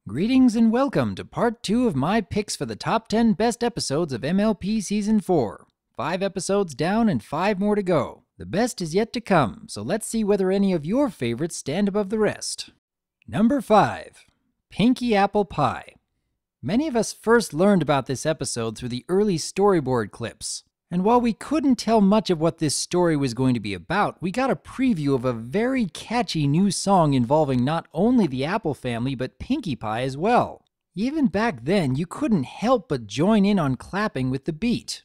Greetings and welcome to part 2 of my picks for the top 10 best episodes of MLP Season 4. 5 episodes down and 5 more to go. The best is yet to come, so let's see whether any of your favorites stand above the rest. Number 5. Pinkie Apple Pie. Many of us first learned about this episode through the early storyboard clips. And while we couldn't tell much of what this story was going to be about, we got a preview of a very catchy new song involving not only the Apple family, but Pinkie Pie as well. Even back then, you couldn't help but join in on clapping with the beat.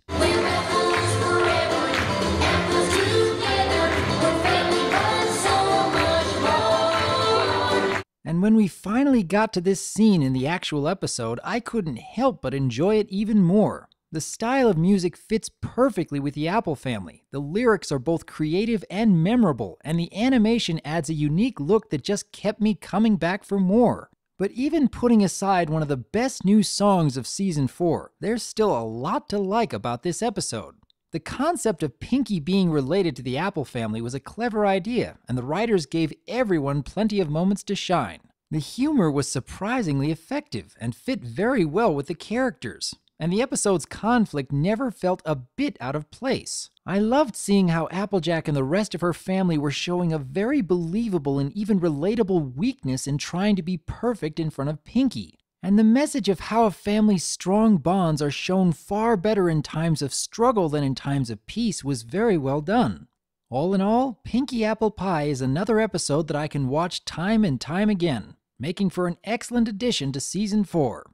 And when we finally got to this scene in the actual episode, I couldn't help but enjoy it even more. The style of music fits perfectly with the Apple family. The lyrics are both creative and memorable, and the animation adds a unique look that just kept me coming back for more. But even putting aside one of the best new songs of Season 4, there's still a lot to like about this episode. The concept of Pinkie being related to the Apple family was a clever idea, and the writers gave everyone plenty of moments to shine. The humor was surprisingly effective and fit very well with the characters. And the episode's conflict never felt a bit out of place. I loved seeing how Applejack and the rest of her family were showing a very believable and even relatable weakness in trying to be perfect in front of Pinkie. And the message of how a family's strong bonds are shown far better in times of struggle than in times of peace was very well done. All in all, Pinkie Apple Pie is another episode that I can watch time and time again, making for an excellent addition to Season 4.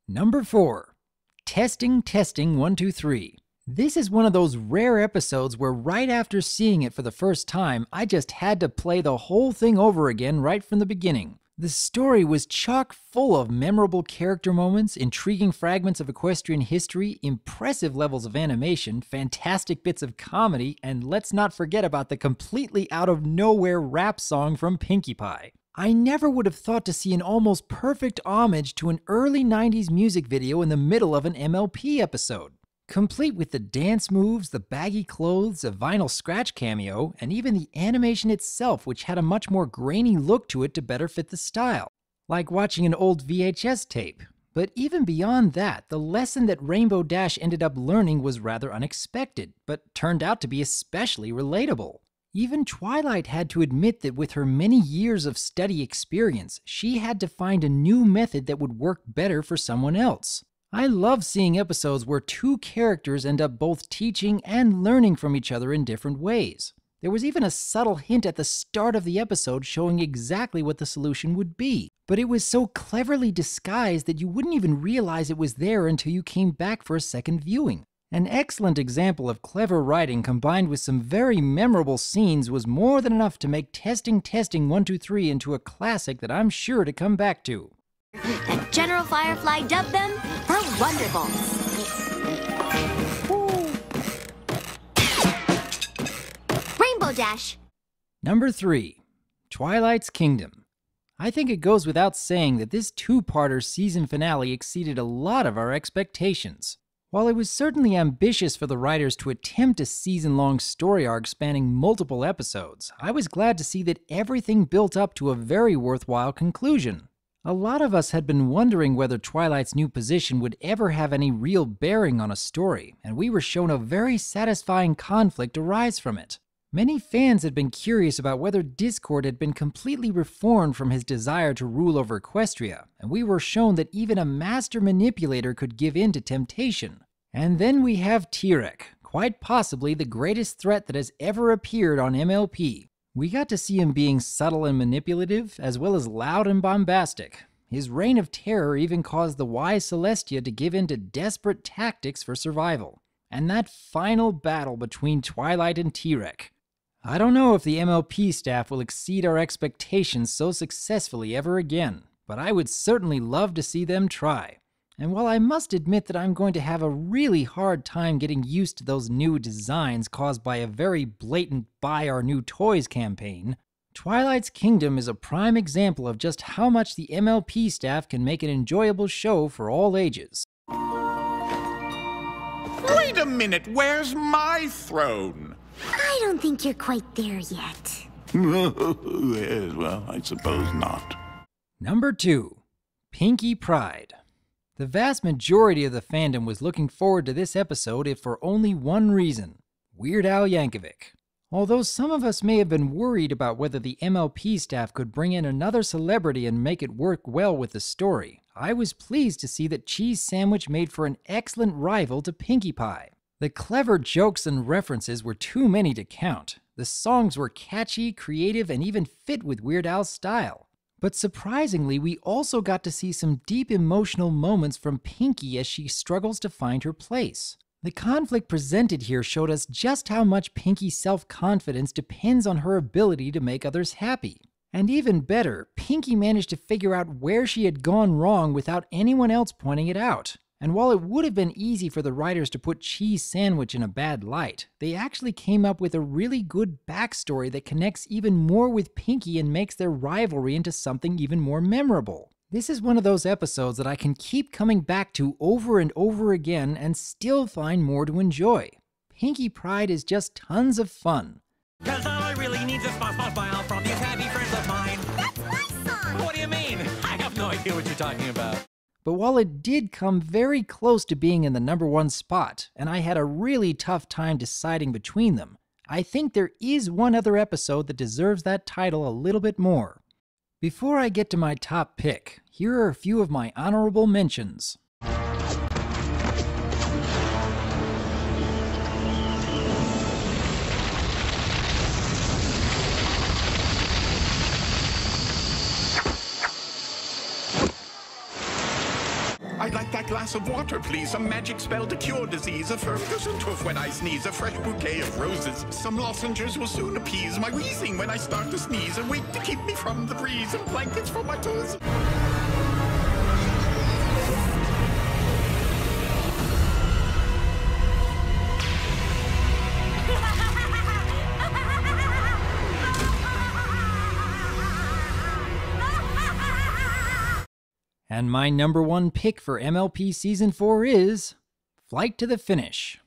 Number 4. Testing 1 2 3. This is one of those rare episodes where right after seeing it for the first time, I just had to play the whole thing over again right from the beginning. The story was chock full of memorable character moments, intriguing fragments of equestrian history, impressive levels of animation, fantastic bits of comedy, and let's not forget about the completely out of nowhere rap song from Pinkie Pie. I never would have thought to see an almost perfect homage to an early 90s music video in the middle of an MLP episode. Complete with the dance moves, the baggy clothes, a vinyl scratch cameo, and even the animation itself, which had a much more grainy look to it to better fit the style. Like watching an old VHS tape. But even beyond that, the lesson that Rainbow Dash ended up learning was rather unexpected, but turned out to be especially relatable. Even Twilight had to admit that with her many years of study experience, she had to find a new method that would work better for someone else. I love seeing episodes where two characters end up both teaching and learning from each other in different ways. There was even a subtle hint at the start of the episode showing exactly what the solution would be, but it was so cleverly disguised that you wouldn't even realize it was there until you came back for a second viewing. An excellent example of clever writing combined with some very memorable scenes was more than enough to make Testing 1 2 3 into a classic that I'm sure to come back to. And General Firefly dubbed them the Wonderbolts. Rainbow Dash. Number 3. Twilights Kingdom. I think it goes without saying that this two-parter season finale exceeded a lot of our expectations. While it was certainly ambitious for the writers to attempt a season-long story arc spanning multiple episodes, I was glad to see that everything built up to a very worthwhile conclusion. A lot of us had been wondering whether Twilight's new position would ever have any real bearing on a story, and we were shown a very satisfying conflict arise from it. Many fans had been curious about whether Discord had been completely reformed from his desire to rule over Equestria, and we were shown that even a master manipulator could give in to temptation. And then we have T-Rex, quite possibly the greatest threat that has ever appeared on MLP. We got to see him being subtle and manipulative, as well as loud and bombastic. His reign of terror even caused the wise Celestia to give in to desperate tactics for survival. And that final battle between Twilight and T-Rex. I don't know if the MLP staff will exceed our expectations so successfully ever again, but I would certainly love to see them try. And while I must admit that I'm going to have a really hard time getting used to those new designs caused by a very blatant buy our new toys campaign, Twilight's Kingdom is a prime example of just how much the MLP staff can make an enjoyable show for all ages. Wait a minute, where's my throne? I I don't think you're quite there yet. Yes, well, I suppose not. Number 2. Pinkie Pride. The vast majority of the fandom was looking forward to this episode if for only one reason: Weird Al Yankovic. Although some of us may have been worried about whether the MLP staff could bring in another celebrity and make it work well with the story, I was pleased to see that Cheese Sandwich made for an excellent rival to Pinkie Pie. The clever jokes and references were too many to count. The songs were catchy, creative, and even fit with Weird Al's style. But surprisingly, we also got to see some deep emotional moments from Pinkie as she struggles to find her place. The conflict presented here showed us just how much Pinkie's self-confidence depends on her ability to make others happy. And even better, Pinkie managed to figure out where she had gone wrong without anyone else pointing it out. And while it would have been easy for the writers to put Cheese Sandwich in a bad light, they actually came up with a really good backstory that connects even more with Pinkie and makes their rivalry into something even more memorable. This is one of those episodes that I can keep coming back to over and over again and still find more to enjoy. Pinkie Pride is just tons of fun. 'Cause all I really need is a smile from these happy friends of mine. That's my song! What do you mean? I have no idea what you're talking about. But while it did come very close to being in the number 1 spot, and I had a really tough time deciding between them, I think there is one other episode that deserves that title a little bit more. Before I get to my top pick, here are a few of my honorable mentions. I'd like that glass of water, please. Some magic spell to cure disease. A firm cushion tooth when I sneeze. A fresh bouquet of roses. Some lozenges will soon appease my wheezing when I start to sneeze. A wig to keep me from the breeze. And blankets for my toes. And my number 1 pick for MLP Season 4 is Flight to the Finish.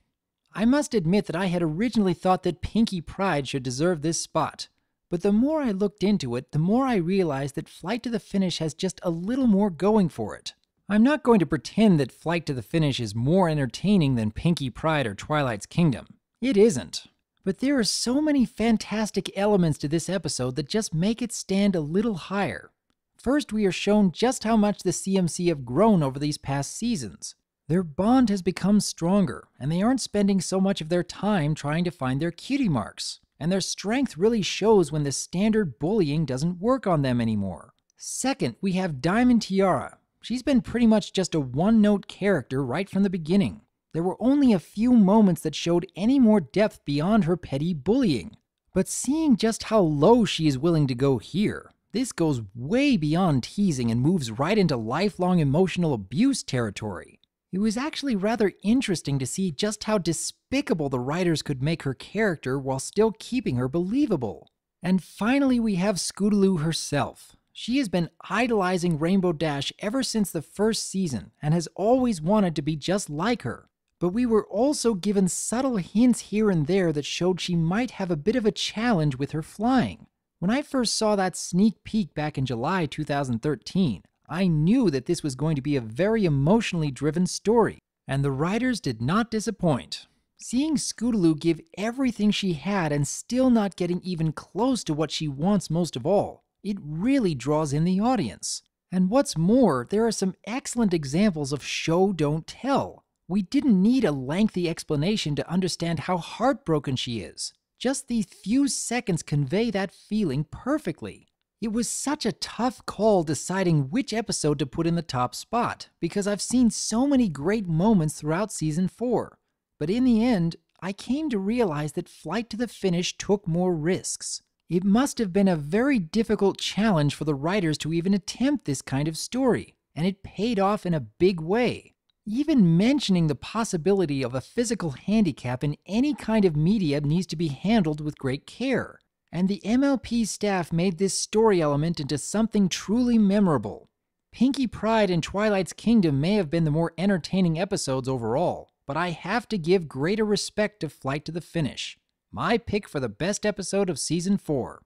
I must admit that I had originally thought that Pinkie Pride should deserve this spot, but the more I looked into it, the more I realized that Flight to the Finish has just a little more going for it. I'm not going to pretend that Flight to the Finish is more entertaining than Pinkie Pride or Twilights Kingdom. It isn't. But there are so many fantastic elements to this episode that just make it stand a little higher. First, we are shown just how much the CMC have grown over these past seasons. Their bond has become stronger, and they aren't spending so much of their time trying to find their cutie marks. And their strength really shows when the standard bullying doesn't work on them anymore. Second, we have Diamond Tiara. She's been pretty much just a one-note character right from the beginning. There were only a few moments that showed any more depth beyond her petty bullying. But seeing just how low she is willing to go here, this goes way beyond teasing and moves right into lifelong emotional abuse territory. It was actually rather interesting to see just how despicable the writers could make her character while still keeping her believable. And finally, we have Scootaloo herself. She has been idolizing Rainbow Dash ever since the first season and has always wanted to be just like her. But we were also given subtle hints here and there that showed she might have a bit of a challenge with her flying. When I first saw that sneak peek back in July 2013, I knew that this was going to be a very emotionally driven story, and the writers did not disappoint. Seeing Scootaloo give everything she had and still not getting even close to what she wants most of all, it really draws in the audience. And what's more, there are some excellent examples of show don't tell. We didn't need a lengthy explanation to understand how heartbroken she is. Just these few seconds convey that feeling perfectly. It was such a tough call deciding which episode to put in the top spot, because I've seen so many great moments throughout Season 4. But in the end, I came to realize that Flight to the Finish took more risks. It must have been a very difficult challenge for the writers to even attempt this kind of story, and it paid off in a big way. Even mentioning the possibility of a physical handicap in any kind of media needs to be handled with great care. And the MLP staff made this story element into something truly memorable. Pinkie Pride and Twilights Kingdom may have been the more entertaining episodes overall, but I have to give greater respect to Flight to the Finish. my pick for the best episode of Season 4.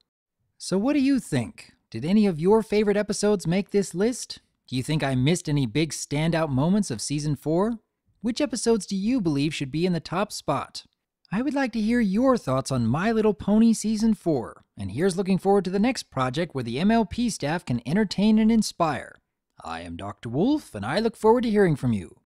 So what do you think? Did any of your favorite episodes make this list? Do you think I missed any big standout moments of Season 4? Which episodes do you believe should be in the top spot? I would like to hear your thoughts on My Little Pony Season 4, and here's looking forward to the next project where the MLP staff can entertain and inspire. I am Dr. Wolf, and I look forward to hearing from you.